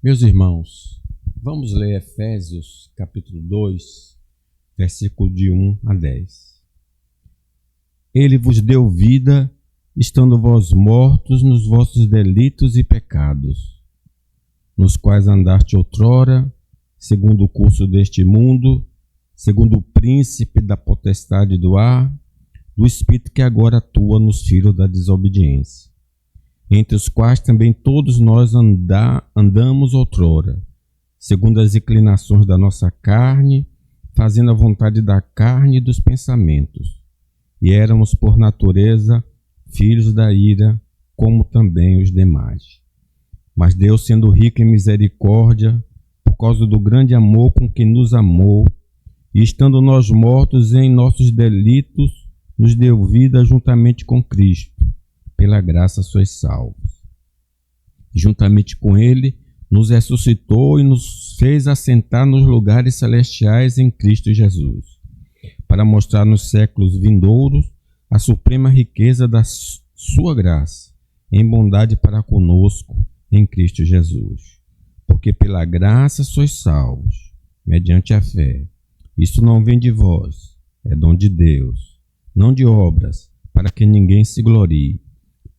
Meus irmãos, vamos ler Efésios capítulo 2, versículo de 1 a 10. Ele vos deu vida, estando vós mortos nos vossos delitos e pecados, nos quais andaste outrora, segundo o curso deste mundo, segundo o príncipe da potestade do ar, do espírito que agora atua nos filhos da desobediência, entre os quais também todos nós andamos outrora, segundo as inclinações da nossa carne, fazendo a vontade da carne e dos pensamentos. E éramos, por natureza, filhos da ira, como também os demais. Mas Deus, sendo rico em misericórdia, por causa do grande amor com que nos amou, e estando nós mortos em nossos delitos, nos deu vida juntamente com Cristo. Pela graça sois salvos. Juntamente com ele, nos ressuscitou e nos fez assentar nos lugares celestiais em Cristo Jesus, para mostrar nos séculos vindouros a suprema riqueza da sua graça, em bondade para conosco em Cristo Jesus. Porque pela graça sois salvos, mediante a fé. Isso não vem de vós, é dom de Deus, não de obras, para que ninguém se glorie.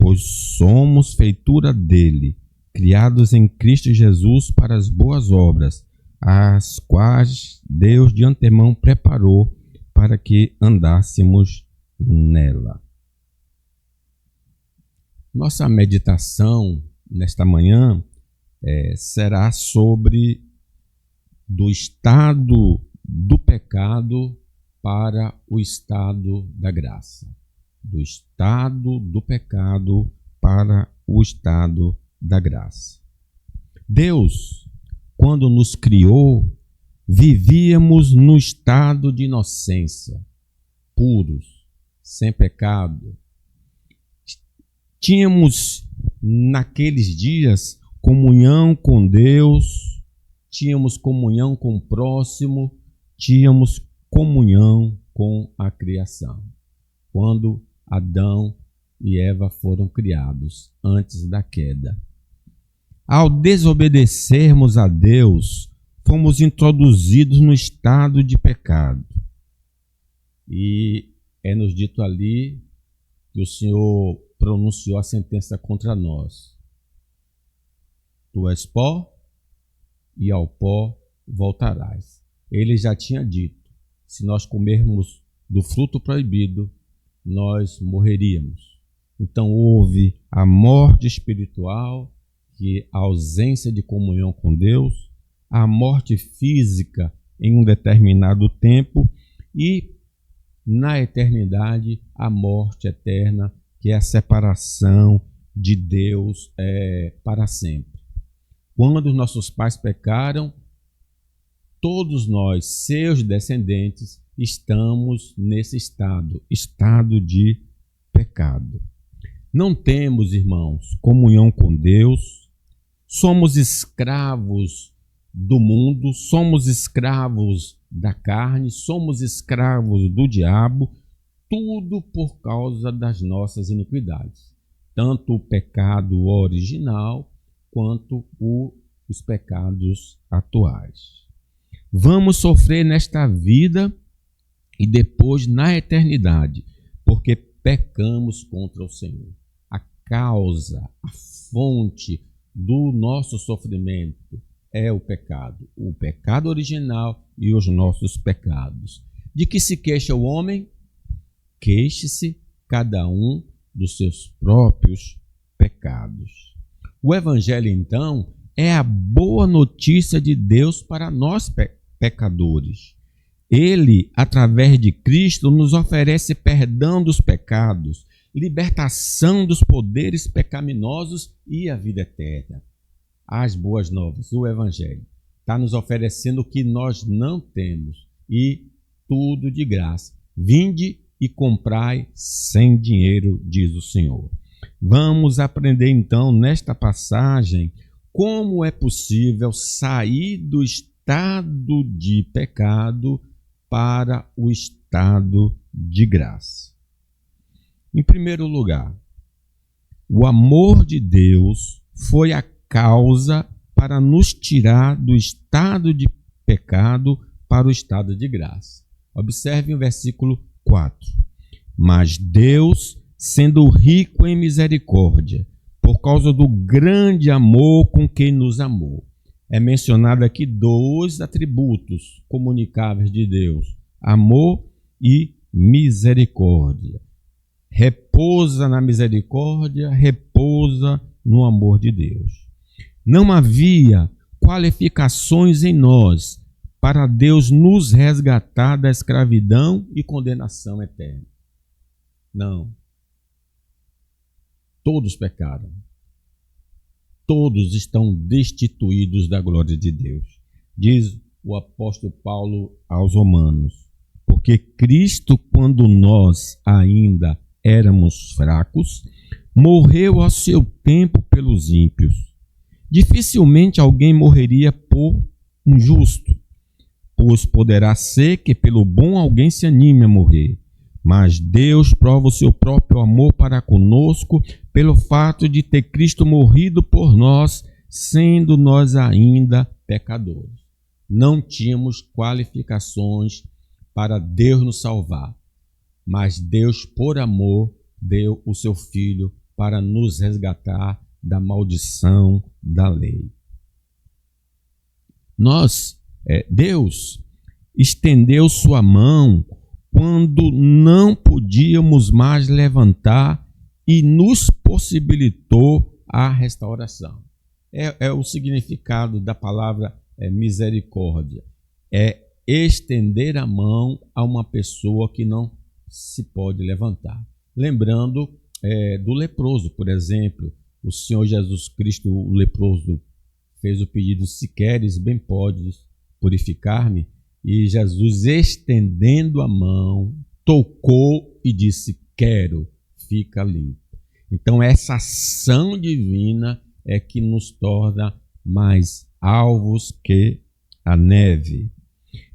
Pois somos feitura dele, criados em Cristo Jesus para as boas obras, as quais Deus de antemão preparou para que andássemos nela. Nossa meditação nesta manhã será sobre do estado do pecado para o estado da graça. Do estado do pecado para o estado da graça. Deus, quando nos criou, vivíamos no estado de inocência, puros, sem pecado. Tínhamos, naqueles dias, comunhão com Deus, tínhamos comunhão com o próximo, tínhamos comunhão com a criação. Quando Adão e Eva foram criados antes da queda. Ao desobedecermos a Deus, fomos introduzidos no estado de pecado. E é-nos dito ali que o Senhor pronunciou a sentença contra nós. Tu és pó e ao pó voltarás. Ele já tinha dito, se nós comermos do fruto proibido, nós morreríamos. Então houve a morte espiritual, que é a ausência de comunhão com Deus, a morte física em um determinado tempo e, na eternidade, a morte eterna, que é a separação de Deus para sempre. Quando os nossos pais pecaram, todos nós, seus descendentes, estamos nesse estado de pecado. Não temos, irmãos, comunhão com Deus, somos escravos do mundo, somos escravos da carne, somos escravos do diabo, tudo por causa das nossas iniquidades. Tanto o pecado original, quanto os pecados atuais. Vamos sofrer nesta vida e depois na eternidade, porque pecamos contra o Senhor. A causa, a fonte do nosso sofrimento é o pecado original e os nossos pecados. De que se queixa o homem? Queixe-se cada um dos seus próprios pecados. O Evangelho, então, é a boa notícia de Deus para nós pecadores. Ele, através de Cristo, nos oferece perdão dos pecados, libertação dos poderes pecaminosos e a vida eterna. As boas novas, o Evangelho, está nos oferecendo o que nós não temos e tudo de graça. Vinde e comprai sem dinheiro, diz o Senhor. Vamos aprender então nesta passagem como é possível sair do estado de pecado para o estado de graça. Em primeiro lugar, o amor de Deus foi a causa para nos tirar do estado de pecado para o estado de graça. Observe o versículo 4. Mas Deus, sendo rico em misericórdia, por causa do grande amor com que nos amou. É mencionado aqui 2 atributos comunicáveis de Deus: amor e misericórdia. Repousa na misericórdia, repousa no amor de Deus. Não havia qualificações em nós para Deus nos resgatar da escravidão e condenação eterna. Não. Todos pecaram. Todos estão destituídos da glória de Deus. Diz o apóstolo Paulo aos Romanos: porque Cristo, quando nós ainda éramos fracos, morreu ao seu tempo pelos ímpios. Dificilmente alguém morreria por um justo, pois poderá ser que pelo bom alguém se anime a morrer. Mas Deus prova o seu próprio amor para conosco pelo fato de ter Cristo morrido por nós, sendo nós ainda pecadores. Não tínhamos qualificações para Deus nos salvar, mas Deus, por amor, deu o seu Filho para nos resgatar da maldição da lei. Deus estendeu sua mão quando não podíamos mais levantar e nos possibilitou a restauração. É o significado da palavra misericórdia. É estender a mão a uma pessoa que não se pode levantar. Lembrando do leproso, por exemplo. O Senhor Jesus Cristo, o leproso, fez o pedido: se queres, bem podes purificar-me. E Jesus, estendendo a mão, tocou e disse: quero, fica limpo. Então essa ação divina é que nos torna mais alvos que a neve.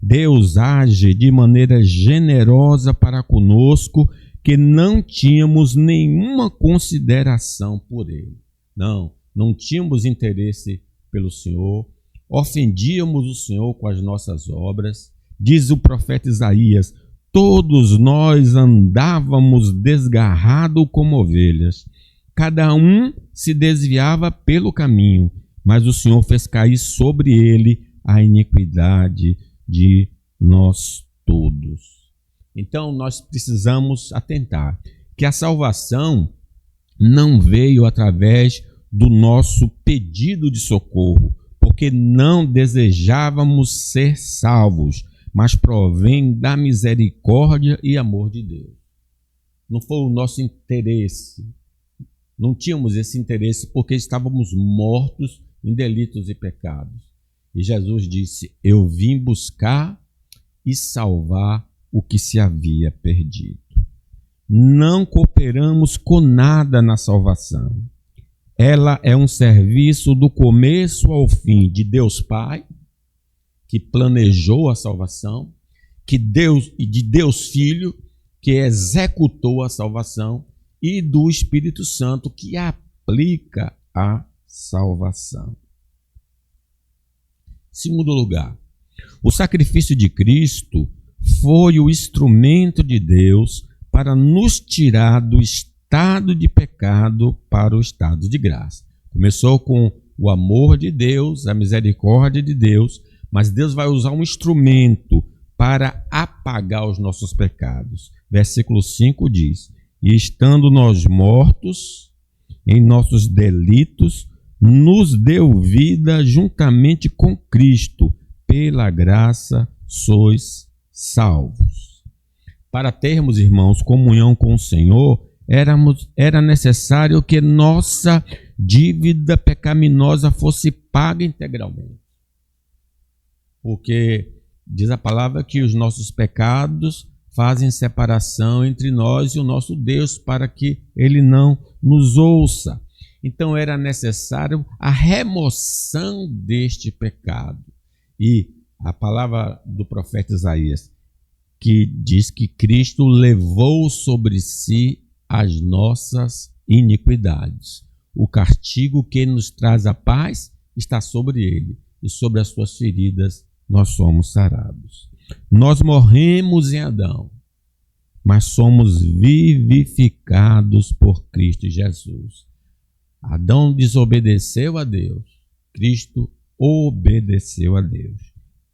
Deus age de maneira generosa para conosco, que não tínhamos nenhuma consideração por Ele. Não tínhamos interesse pelo Senhor, ofendíamos o Senhor com as nossas obras. Diz o profeta Isaías: todos nós andávamos desgarrados como ovelhas, cada um se desviava pelo caminho, mas o Senhor fez cair sobre ele a iniquidade de nós todos. Então nós precisamos atentar que a salvação não veio através do nosso pedido de socorro, porque não desejávamos ser salvos, mas provém da misericórdia e amor de Deus. Não foi o nosso interesse. Não tínhamos esse interesse porque estávamos mortos em delitos e pecados. E Jesus disse: eu vim buscar e salvar o que se havia perdido. Não cooperamos com nada na salvação. Ela é um serviço do começo ao fim de Deus Pai, que planejou a salvação, de Deus Filho, que executou a salvação, e do Espírito Santo, que aplica a salvação. Segundo lugar, o sacrifício de Cristo foi o instrumento de Deus para nos tirar do estado de pecado para o estado de graça. Começou com o amor de Deus, a misericórdia de Deus, mas Deus vai usar um instrumento para apagar os nossos pecados. Versículo 5 diz: e estando nós mortos em nossos delitos, nos deu vida juntamente com Cristo, pela graça sois salvos. Para termos, irmãos, comunhão com o Senhor, era necessário que nossa dívida pecaminosa fosse paga integralmente. Porque diz a palavra que os nossos pecados fazem separação entre nós e o nosso Deus, para que Ele não nos ouça. Então era necessário a remoção deste pecado. E a palavra do profeta Isaías, que diz que Cristo levou sobre si as nossas iniquidades. O castigo que nos traz a paz está sobre ele, e sobre as suas feridas nós somos sarados. Nós morremos em Adão, mas somos vivificados por Cristo Jesus. Adão desobedeceu a Deus, Cristo obedeceu a Deus.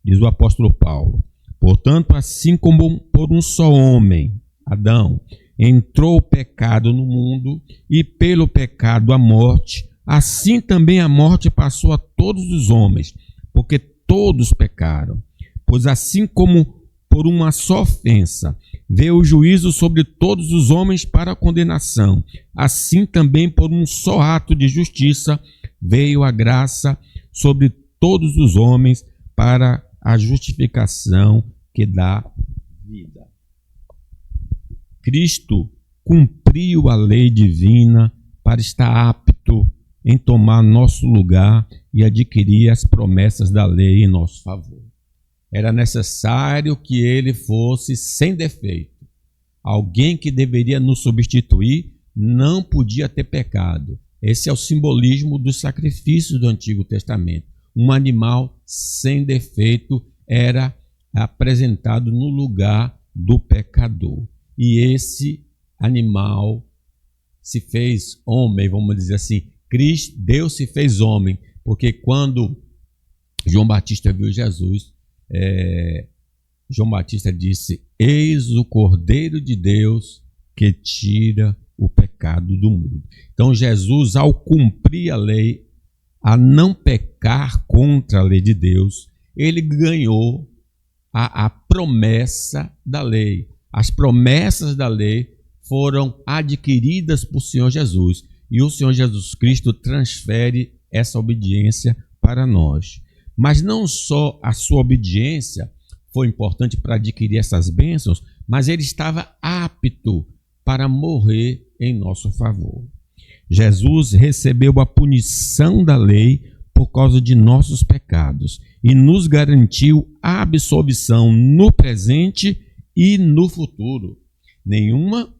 Diz o apóstolo Paulo: portanto, assim como por um só homem, Adão, entrou o pecado no mundo, e pelo pecado a morte, assim também a morte passou a todos os homens, porque todos pecaram. Pois assim como por uma só ofensa veio o juízo sobre todos os homens para a condenação, assim também por um só ato de justiça veio a graça sobre todos os homens para a justificação que dá vida. Cristo cumpriu a lei divina para estar apto em tomar nosso lugar e adquirir as promessas da lei em nosso favor. Era necessário que ele fosse sem defeito. Alguém que deveria nos substituir não podia ter pecado. Esse é o simbolismo dos sacrifícios do Antigo Testamento. Um animal sem defeito era apresentado no lugar do pecador. E esse animal se fez homem, vamos dizer assim. Deus se fez homem, porque quando João Batista viu Jesus, João Batista disse: eis o Cordeiro de Deus que tira o pecado do mundo. Então Jesus, ao cumprir a lei, a não pecar contra a lei de Deus, ele ganhou a promessa da lei. As promessas da lei foram adquiridas por Senhor Jesus, e o Senhor Jesus Cristo transfere essa obediência para nós. Mas não só a sua obediência foi importante para adquirir essas bênçãos, mas ele estava apto para morrer em nosso favor. Jesus recebeu a punição da lei por causa de nossos pecados e nos garantiu a absolvição no presente e no futuro. Nenhuma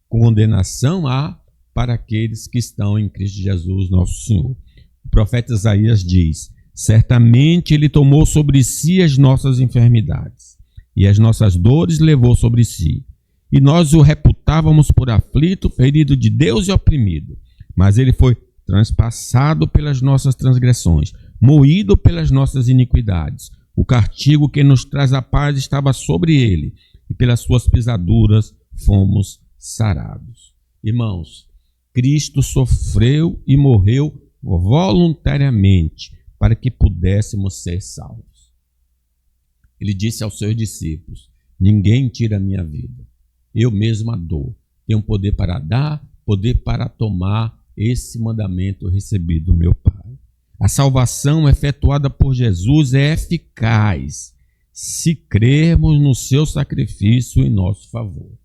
condenação há para aqueles que estão em Cristo Jesus, nosso Senhor. O profeta Isaías diz: certamente ele tomou sobre si as nossas enfermidades e as nossas dores levou sobre si. E nós o reputávamos por aflito, ferido de Deus e oprimido. Mas ele foi transpassado pelas nossas transgressões, moído pelas nossas iniquidades. O castigo que nos traz a paz estava sobre ele, e pelas suas pisaduras fomos sarados. Irmãos, Cristo sofreu e morreu voluntariamente para que pudéssemos ser salvos. Ele disse aos seus discípulos: ninguém tira a minha vida, eu mesmo a dou. Tenho poder para dar, poder para tomar. Esse mandamento recebido do meu Pai. A salvação efetuada por Jesus é eficaz se crermos no seu sacrifício em nosso favor.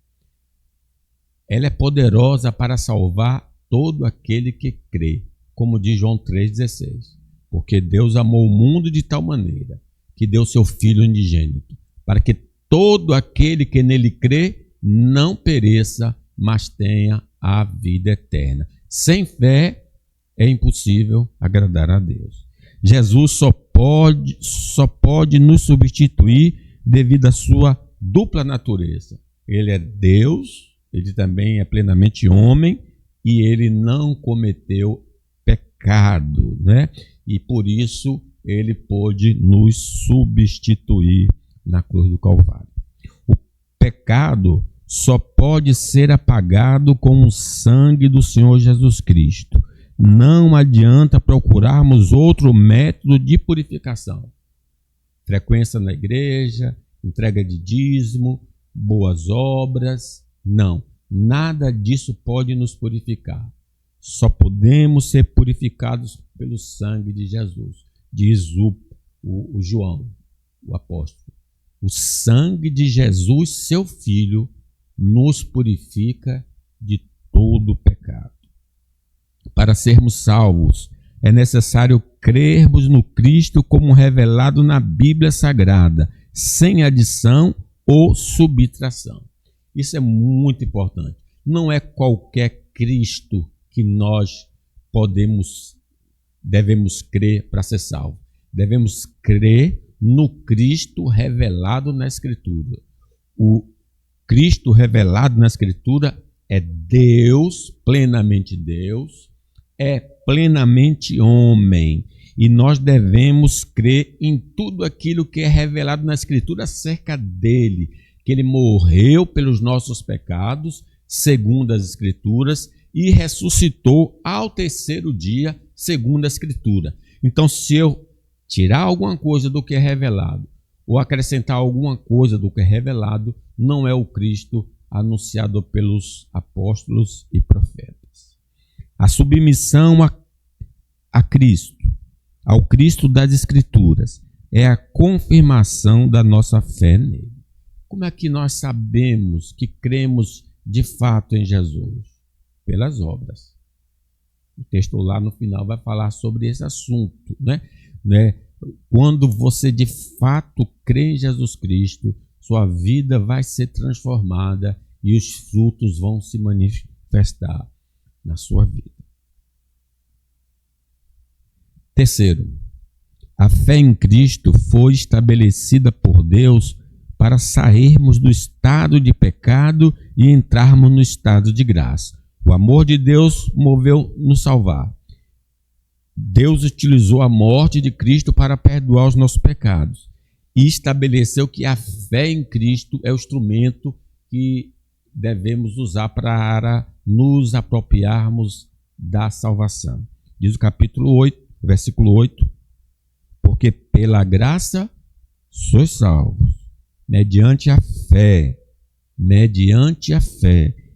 Ela é poderosa para salvar todo aquele que crê, como diz João 3,16. Porque Deus amou o mundo de tal maneira que deu seu Filho unigênito, para que todo aquele que nele crê não pereça, mas tenha a vida eterna. Sem fé é impossível agradar a Deus. Jesus só pode nos substituir devido à sua dupla natureza. Ele é Deus, ele também é plenamente homem e ele não cometeu pecado, né? E por isso ele pôde nos substituir na cruz do Calvário. O pecado só pode ser apagado com o sangue do Senhor Jesus Cristo. Não adianta procurarmos outro método de purificação. Frequência na igreja, entrega de dízimo, boas obras. Não, nada disso pode nos purificar. Só podemos ser purificados pelo sangue de Jesus. Diz o João, o apóstolo. O sangue de Jesus, seu Filho, nos purifica de todo pecado. Para sermos salvos, é necessário crermos no Cristo como revelado na Bíblia Sagrada, sem adição ou subtração. Isso é muito importante. Não é qualquer Cristo que nós podemos devemos crer para ser salvo? Devemos crer no Cristo revelado na Escritura. O Cristo revelado na Escritura é Deus, é plenamente homem. E nós devemos crer em tudo aquilo que é revelado na Escritura acerca dele, que ele morreu pelos nossos pecados, segundo as Escrituras, e ressuscitou ao terceiro dia, segundo a Escritura. Então, se eu tirar alguma coisa do que é revelado, ou acrescentar alguma coisa do que é revelado, não é o Cristo anunciado pelos apóstolos e profetas. A submissão a Cristo, ao Cristo das Escrituras, é a confirmação da nossa fé nele. Como é que nós sabemos que cremos de fato em Jesus? Pelas obras. O texto lá no final vai falar sobre esse assunto, né? Quando você de fato crê em Jesus Cristo, sua vida vai ser transformada e os frutos vão se manifestar na sua vida. Terceiro, a fé em Cristo foi estabelecida por Deus para sairmos do estado de pecado e entrarmos no estado de graça. O amor de Deus moveu nos salvar. Deus utilizou a morte de Cristo para perdoar os nossos pecados e estabeleceu que a fé em Cristo é o instrumento que devemos usar para nos apropriarmos da salvação. Diz o capítulo 8, versículo 8, porque pela graça sois salvos, mediante a fé,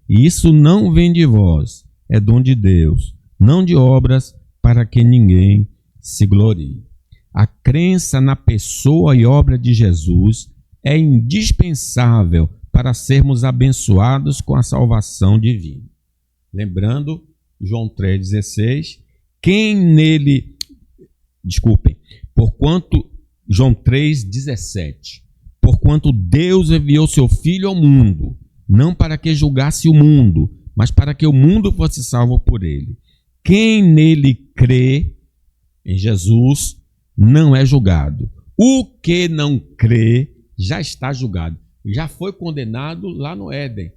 e isso não vem de vós, é dom de Deus, não de obras, para que ninguém se glorie. A crença na pessoa e obra de Jesus é indispensável para sermos abençoados com a salvação divina. Lembrando, João 3,16, João 3,17, porquanto Deus enviou seu Filho ao mundo, não para que julgasse o mundo, mas para que o mundo fosse salvo por ele. Quem nele crê, em Jesus, não é julgado. O que não crê já está julgado. Já foi condenado lá no Éden.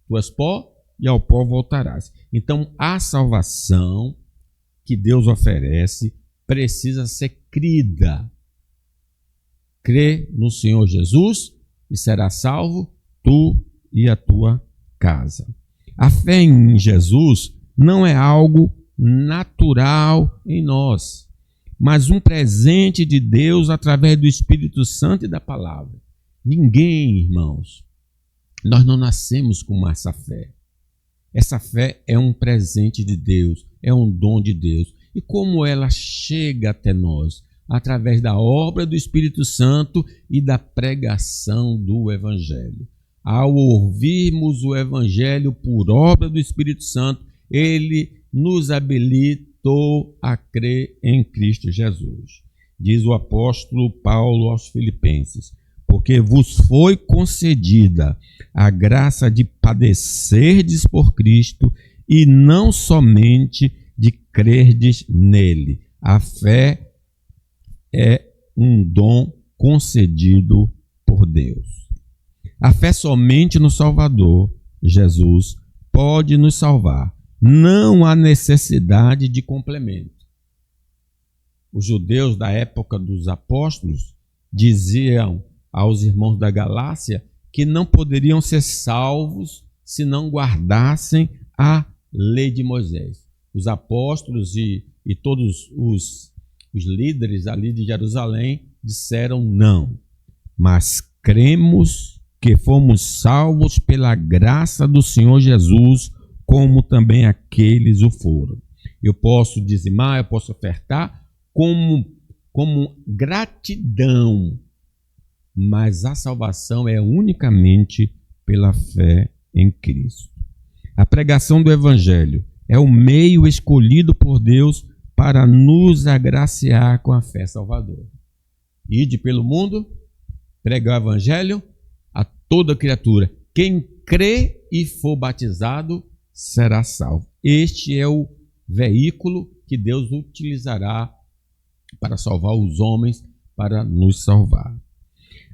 Tu és pó e ao pó voltarás. Então, a salvação que Deus oferece precisa ser crida. Crê no Senhor Jesus e será salvo tu e a tua casa. A fé em Jesus não é algo natural em nós, mas um presente de Deus através do Espírito Santo e da palavra. Ninguém, irmãos, nós não nascemos com essa fé. Essa fé é um presente de Deus, é um dom de Deus. E como ela chega até nós? Através da obra do Espírito Santo e da pregação do Evangelho. Ao ouvirmos o Evangelho por obra do Espírito Santo, ele nos habilitou a crer em Cristo Jesus. Diz o apóstolo Paulo aos Filipenses, porque vos foi concedida a graça de padecerdes por Cristo e não somente de crerdes nele. A fé é um dom concedido por Deus. A fé somente no Salvador, Jesus, pode nos salvar. Não há necessidade de complemento. Os judeus da época dos apóstolos diziam aos irmãos da Galácia que não poderiam ser salvos se não guardassem a lei de Moisés. Os apóstolos e todos os líderes ali de Jerusalém disseram não, mas cremos que fomos salvos pela graça do Senhor Jesus, como também aqueles o foram. Eu posso dizimar, eu posso ofertar como gratidão, mas a salvação é unicamente pela fé em Cristo. A pregação do Evangelho é o meio escolhido por Deus para nos agraciar com a fé salvadora. Ide pelo mundo, pregar o Evangelho a toda criatura. Quem crê e for batizado será salvo. Este é o veículo que Deus utilizará para salvar os homens, para nos salvar.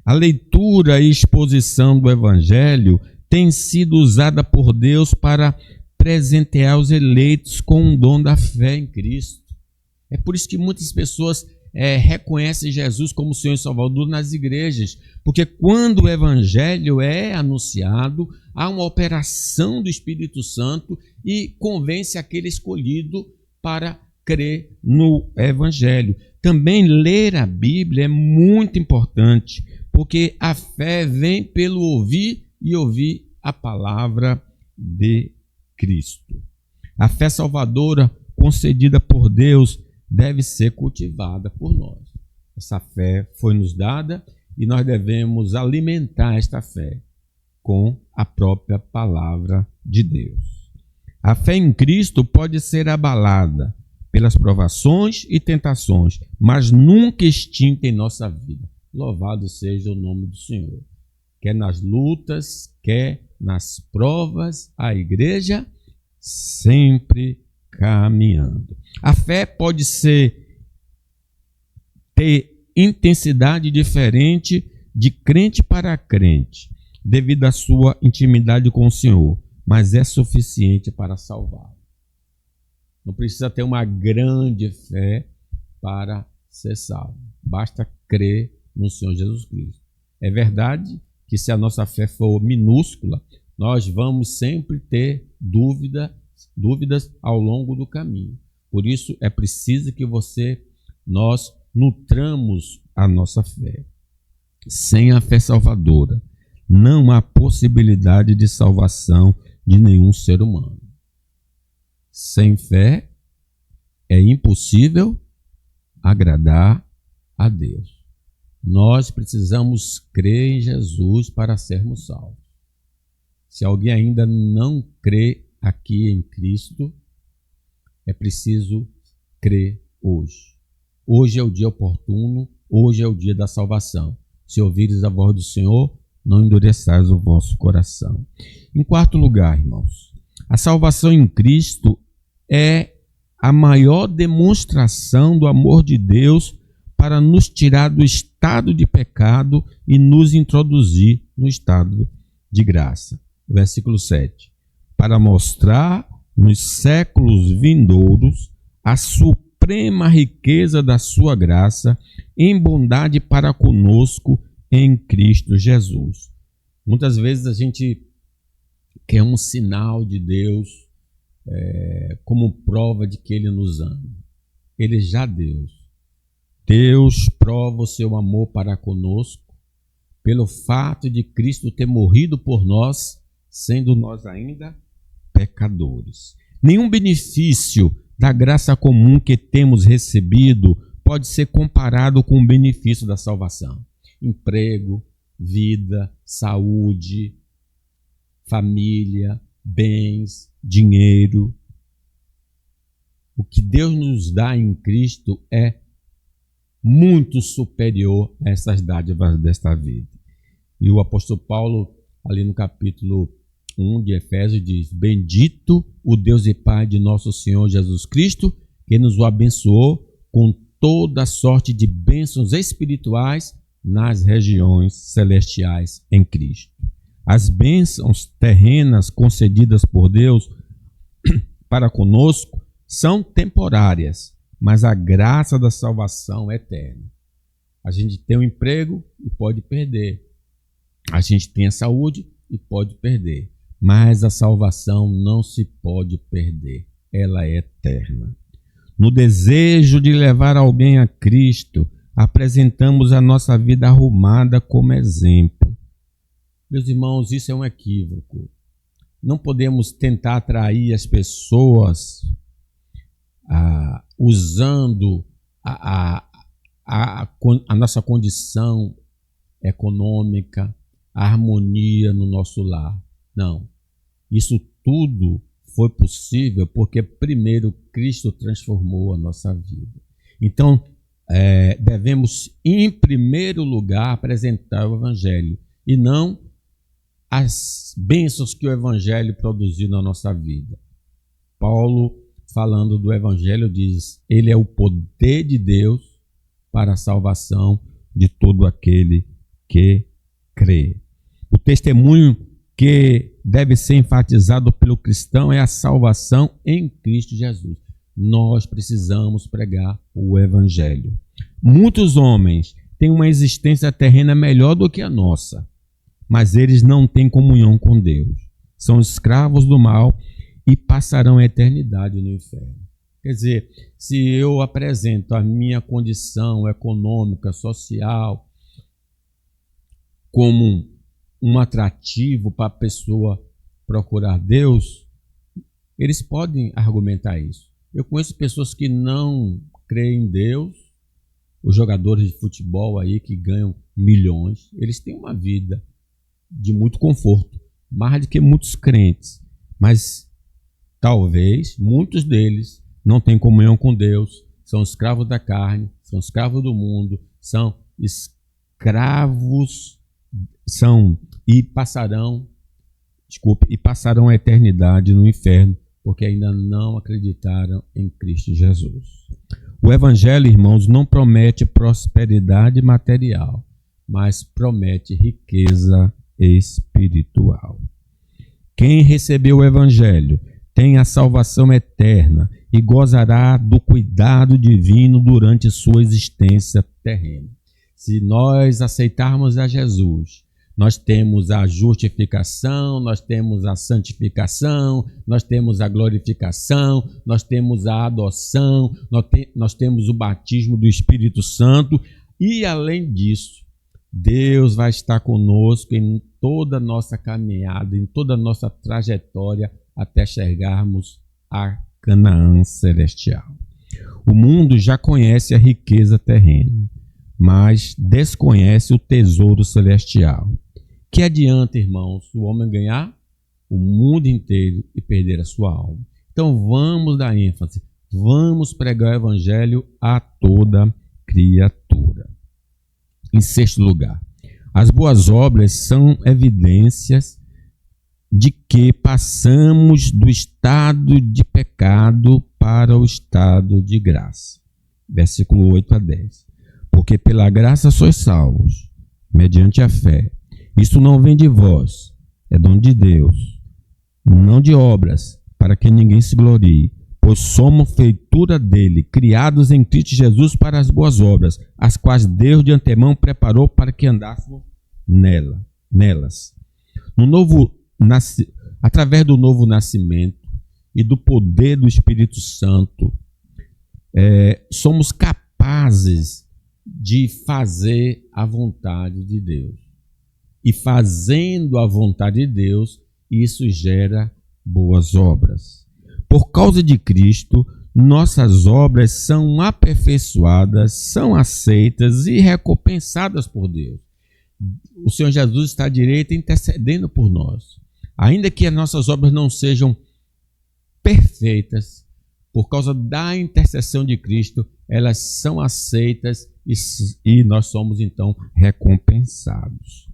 A leitura e exposição do Evangelho tem sido usada por Deus para presentear os eleitos com o dom da fé em Cristo. É por isso que muitas pessoas reconhecem Jesus como Senhor e Salvador nas igrejas, porque quando o Evangelho é anunciado, há uma operação do Espírito Santo e convence aquele escolhido para crer no Evangelho. Também ler a Bíblia é muito importante, porque a fé vem pelo ouvir e ouvir a palavra de Cristo. A fé salvadora concedida por Deus deve ser cultivada por nós. Essa fé foi nos dada e nós devemos alimentar esta fé com a própria palavra de Deus. A fé em Cristo pode ser abalada pelas provações e tentações, mas nunca extinta em nossa vida. Louvado seja o nome do Senhor. Quer nas lutas, quer nas provas, a igreja sempre caminhando. A fé pode ter intensidade diferente de crente para crente, devido à sua intimidade com o Senhor, mas é suficiente para salvar. Não precisa ter uma grande fé para ser salvo. Basta crer no Senhor Jesus Cristo. É verdade que se a nossa fé for minúscula, nós vamos sempre ter dúvidas ao longo do caminho. Por isso é preciso que nós nutramos a nossa fé. Sem a fé salvadora, não há possibilidade de salvação de nenhum ser humano. Sem fé é impossível agradar a Deus. Nós precisamos crer em Jesus para sermos salvos. Se alguém ainda não crê aqui em Cristo, é preciso crer hoje. Hoje é o dia oportuno, hoje é o dia da salvação. Se ouvires a voz do Senhor, não endureçais o vosso coração. Em quarto lugar, irmãos, a salvação em Cristo é a maior demonstração do amor de Deus para nos tirar do estado de pecado e nos introduzir no estado de graça. Versículo 7. Para mostrar nos séculos vindouros a suprema riqueza da sua graça em bondade para conosco em Cristo Jesus. Muitas vezes a gente quer um sinal de Deus como prova de que Ele nos ama. Ele já deu. Deus prova o seu amor para conosco pelo fato de Cristo ter morrido por nós, sendo nós ainda pecadores. Nenhum benefício da graça comum que temos recebido pode ser comparado com o benefício da salvação. Emprego, vida, saúde, família, bens, dinheiro. O que Deus nos dá em Cristo é muito superior a essas dádivas desta vida. E o apóstolo Paulo, ali no capítulo 1 de Efésios, diz: Bendito o Deus e Pai de nosso Senhor Jesus Cristo, que nos o abençoou com toda sorte de bênçãos espirituais nas regiões celestiais em Cristo. As bênçãos terrenas concedidas por Deus para conosco são temporárias, mas a graça da salvação é eterna. A gente tem um emprego e pode perder. A gente tem a saúde e pode perder. Mas a salvação não se pode perder. Ela é eterna. No desejo de levar alguém a Cristo, apresentamos a nossa vida arrumada como exemplo. Meus irmãos, isso é um equívoco. Não podemos tentar atrair as pessoas usando a nossa condição econômica, a harmonia no nosso lar. Não. Isso tudo foi possível porque primeiro Cristo transformou a nossa vida. Então, devemos, em primeiro lugar, apresentar o Evangelho e não as bênçãos que o Evangelho produziu na nossa vida. Paulo falando do Evangelho, diz: ele é o poder de Deus para a salvação de todo aquele que crê. O testemunho que deve ser enfatizado pelo cristão é a salvação em Cristo Jesus. Nós precisamos pregar o Evangelho. Muitos homens têm uma existência terrena melhor do que a nossa, mas eles não têm comunhão com Deus. São escravos do mal e passarão a eternidade no inferno. Quer dizer, se eu apresento a minha condição econômica, social, como um atrativo para a pessoa procurar Deus, eles podem argumentar isso. Eu conheço pessoas que não creem em Deus, os jogadores de futebol aí que ganham milhões, eles têm uma vida de muito conforto, mais do que muitos crentes, mas talvez muitos deles não têm comunhão com Deus, são escravos da carne, são escravos do mundo, são escravos, e passarão a eternidade no inferno, porque ainda não acreditaram em Cristo Jesus. O Evangelho, irmãos, não promete prosperidade material, mas promete riqueza espiritual. Quem recebeu o Evangelho tem a salvação eterna e gozará do cuidado divino durante sua existência terrena. Se nós aceitarmos a Jesus, nós temos a justificação, nós temos a santificação, nós temos a glorificação, nós temos a adoção, nós temos o batismo do Espírito Santo e, além disso, Deus vai estar conosco em toda a nossa caminhada, em toda a nossa trajetória até chegarmos a Canaã celestial. O mundo já conhece a riqueza terrena, mas desconhece o tesouro celestial. Que adianta, irmãos, o homem ganhar o mundo inteiro e perder a sua alma? Então vamos dar ênfase, vamos pregar o Evangelho a toda criatura. Em sexto lugar, as boas obras são evidências de que passamos do estado de pecado para o estado de graça. Versículo 8 a 10. Porque pela graça sois salvos, mediante a fé. Isso não vem de vós, é dom de Deus, não de obras, para que ninguém se glorie, pois somos feitura dele, criados em Cristo Jesus para as boas obras, as quais Deus de antemão preparou para que andássemos nelas. Através do novo nascimento e do poder do Espírito Santo, somos capazes de fazer a vontade de Deus. E fazendo a vontade de Deus, isso gera boas obras. Por causa de Cristo, nossas obras são aperfeiçoadas, são aceitas e recompensadas por Deus. O Senhor Jesus está à direita intercedendo por nós. Ainda que as nossas obras não sejam perfeitas, por causa da intercessão de Cristo, elas são aceitas e nós somos então recompensados.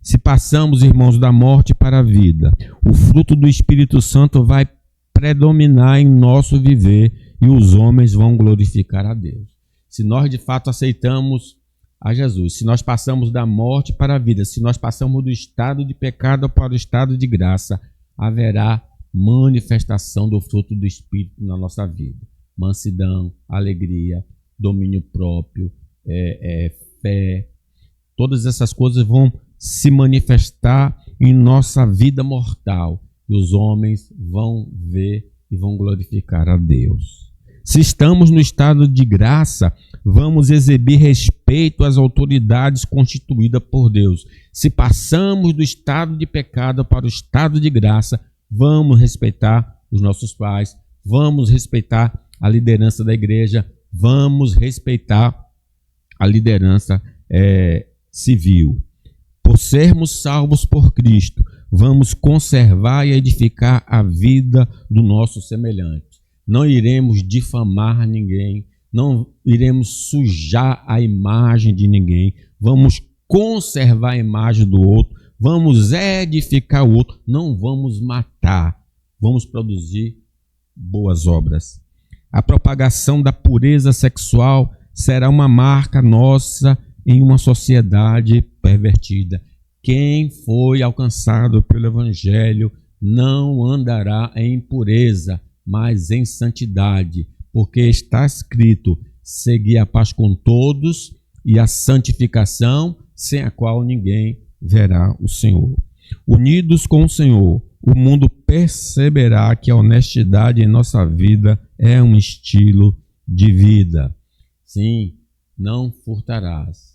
Se passamos, irmãos, da morte para a vida, o fruto do Espírito Santo vai predominar em nosso viver e os homens vão glorificar a Deus. Se nós de fato aceitamos a Jesus, se nós passamos da morte para a vida, se nós passamos do estado de pecado para o estado de graça, haverá manifestação do fruto do Espírito na nossa vida. Mansidão, alegria, domínio próprio, fé, todas essas coisas vão se manifestar em nossa vida mortal e os homens vão ver e vão glorificar a Deus. Se estamos no estado de graça, vamos exibir respeito às autoridades constituídas por Deus. Se passamos do estado de pecado para o estado de graça, vamos respeitar os nossos pais, vamos respeitar a liderança da igreja, vamos respeitar a liderança civil. Por sermos salvos por Cristo, vamos conservar e edificar a vida do nosso semelhante. Não iremos difamar ninguém, não iremos sujar a imagem de ninguém, vamos conservar a imagem do outro, vamos edificar o outro, não vamos matar, vamos produzir boas obras. A propagação da pureza sexual será uma marca nossa em uma sociedade pervertida. Quem foi alcançado pelo Evangelho não andará em impureza, mas em santidade, porque está escrito: segui a paz com todos e a santificação, sem a qual ninguém verá o Senhor. Unidos com o Senhor, o mundo perceberá que a honestidade em nossa vida é um estilo de vida. Sim, não furtarás.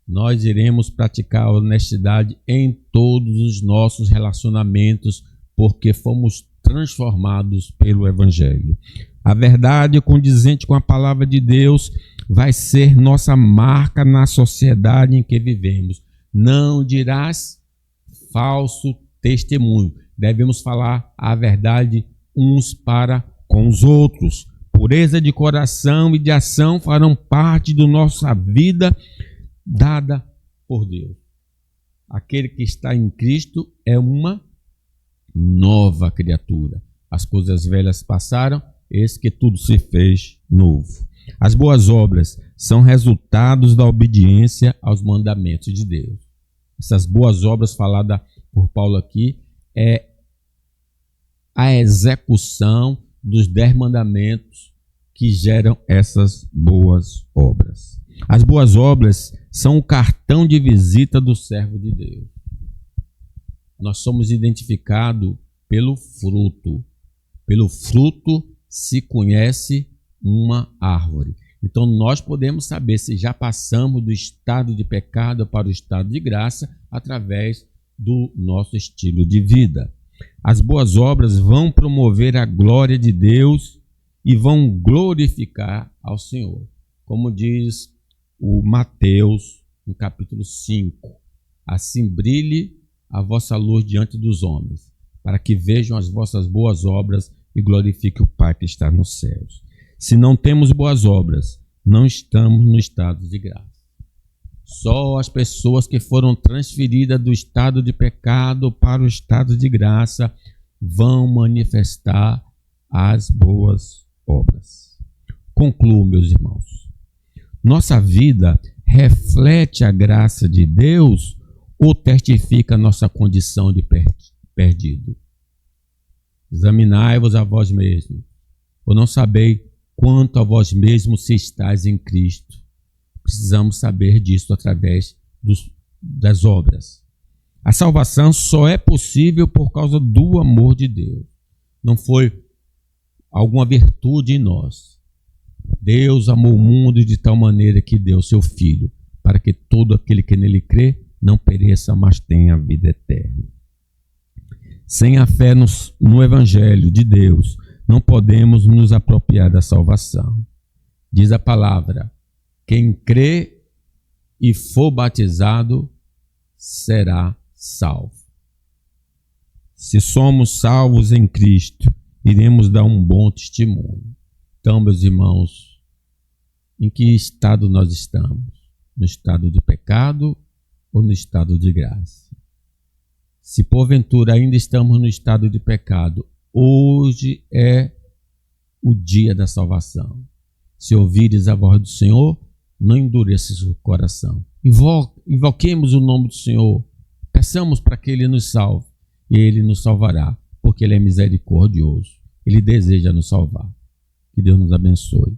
Nós iremos praticar a honestidade em todos os nossos relacionamentos, porque fomos transformados pelo Evangelho. A verdade condizente com a palavra de Deus vai ser nossa marca na sociedade em que vivemos. Não dirás falso testemunho. Devemos falar a verdade uns para com os outros. Pureza de coração e de ação farão parte da nossa vida dada por Deus. Aquele que está em Cristo é uma nova criatura. As coisas velhas passaram, eis que tudo se fez novo. As boas obras são resultados da obediência aos mandamentos de Deus. Essas boas obras faladas por Paulo aqui é a execução dos 10 mandamentos que geram essas boas obras. As boas obras são o cartão de visita do servo de Deus. Nós somos identificados pelo fruto. Pelo fruto se conhece uma árvore. Então nós podemos saber se já passamos do estado de pecado para o estado de graça através do nosso estilo de vida. As boas obras vão promover a glória de Deus e vão glorificar ao Senhor. Como diz o Mateus, no capítulo 5, assim brilhe a vossa luz diante dos homens, para que vejam as vossas boas obras e glorifiquem o Pai que está nos céus. Se não temos boas obras, não estamos no estado de graça. Só as pessoas que foram transferidas do estado de pecado para o estado de graça vão manifestar as boas obras. Concluo, meus irmãos. Nossa vida reflete a graça de Deus ou testifica a nossa condição de perdido? Examinai-vos a vós mesmos, ou não sabeis quanto a vós mesmos se estáis em Cristo. Precisamos saber disso através das obras. A salvação só é possível por causa do amor de Deus. Não foi alguma virtude em nós. Deus amou o mundo de tal maneira que deu seu Filho, para que todo aquele que nele crê não pereça, mas tenha a vida eterna. Sem a fé no Evangelho de Deus, não podemos nos apropriar da salvação. Diz a palavra: quem crê e for batizado será salvo. Se somos salvos em Cristo, iremos dar um bom testemunho. Então, meus irmãos, em que estado nós estamos? No estado de pecado ou no estado de graça? Se porventura ainda estamos no estado de pecado, hoje é o dia da salvação. Se ouvires a voz do Senhor, não endureças o coração. Invoquemos o nome do Senhor, peçamos para que Ele nos salve, e Ele nos salvará, porque Ele é misericordioso. Ele deseja nos salvar. Que Deus nos abençoe.